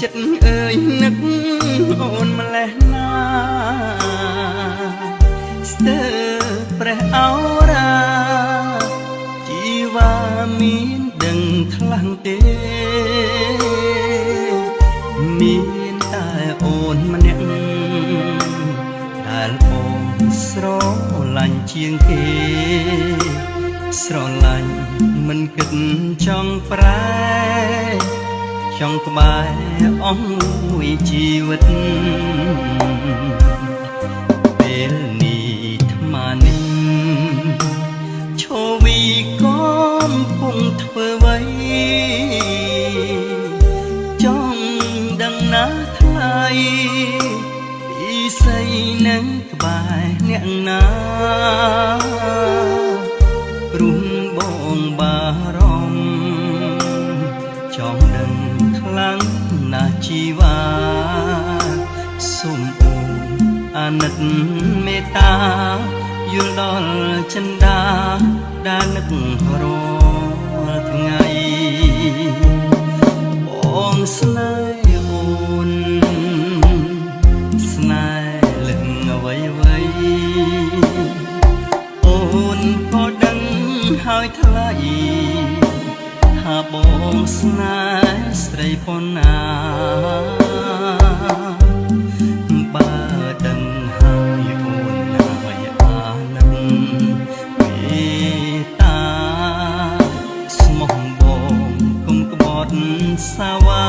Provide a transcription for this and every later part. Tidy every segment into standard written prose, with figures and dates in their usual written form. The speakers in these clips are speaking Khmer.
ចិត្តអើយនឹកអូនម្លេះណាស្ទើរព្រះអរាជីវ៉ាមានដឹងខ្លាំងទេមានតែអូនម្នាក់ដែលអូនស្រឡាញ់ជាងគេស្រឡាញ់មិនគិតចង់ប្រែចង់ក្បែរអស់មួយជីវិតពេលនេះថ្មនេះឈោវីកំពុងធ្វើអ្វីចង់ដឹងណាថ្លៃពីស្អីនឹងក្បែរអ្នកណាព្រោះបងបារម្ភចង់ដឹងខ្លាំងណាស់ជីវ៉ាសូមអូនអាណិតមេត្តាយល់ដល់ចិន្តាដែលនឹកររាល់ថ្ងៃបងស្នេហ៍អូនស្នេហ៍លឹងអ្វីអ្វីអូនក៏ដឹងហើយថ្លៃថាបងស្នេហ៍ស្រីប៉ុណ្ណាបើដឹងហើយអូនហើយអាណិតមេត្តាស្មោះបងគុំក្បត់សាវ៉ា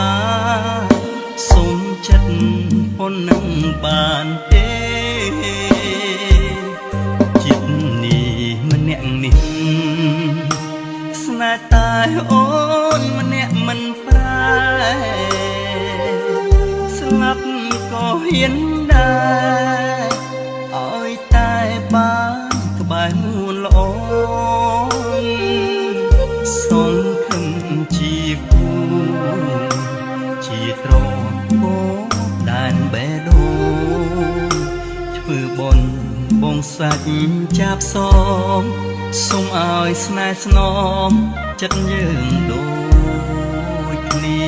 សុំចិត្តប៉ុណ្ណឹងបានទេចិត្តនេះម្នាក់នេះស្នេហ៍តែអូនម្នាក់មិនប្រែស្លាប់ក៏ហ៊ានដែរឲ្យតែបានក្បែរនួនល្អសង្ឃឹមជាគូជាត្រពោដែនបេះដូងធ្វើបុណ្យបងសាច់ចាប់សមសូមឲ្យស្នេហ៍ស្នំចិត្តយើងដូចគ្នា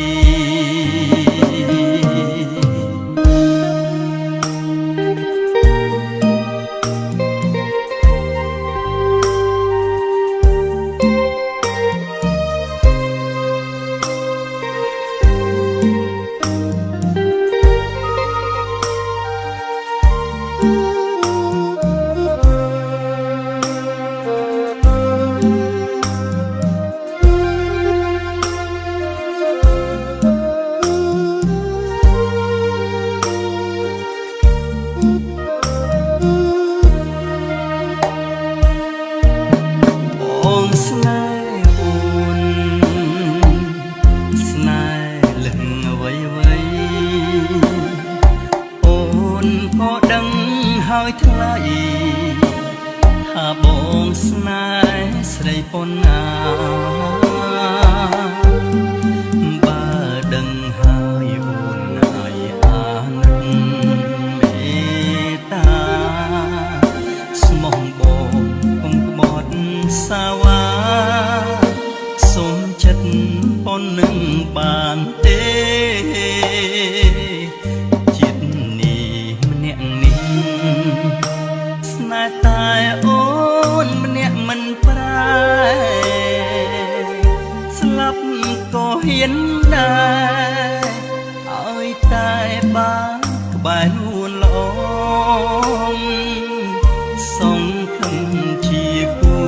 ហើយថ្លៃថាបងស្នេហ៍ស្រីប៉ុណ្ណាបើដឹងហើយអូនហើយអាណិតមេត្តាស្មោះបងគុំក្បត់សាវ៉ាសូមចិត្តប៉ុណ្ណឹងបានទេតែអូនម្នាក់មិនប្រែស្លាប់ក៏ហ៊ានដែរឲ្យតែបានក្បែរនួនល្អសង្ឃឹមជាគូ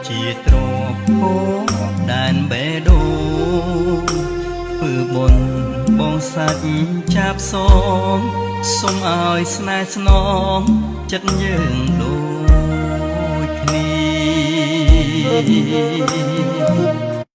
ជាត្រពោដែនបេះដូងធ្វើបុណ្យបងសាច់ចាប់សមសូមឲ្យស្នេហ៍ស្នំចិត្តយើងដូចគ្នា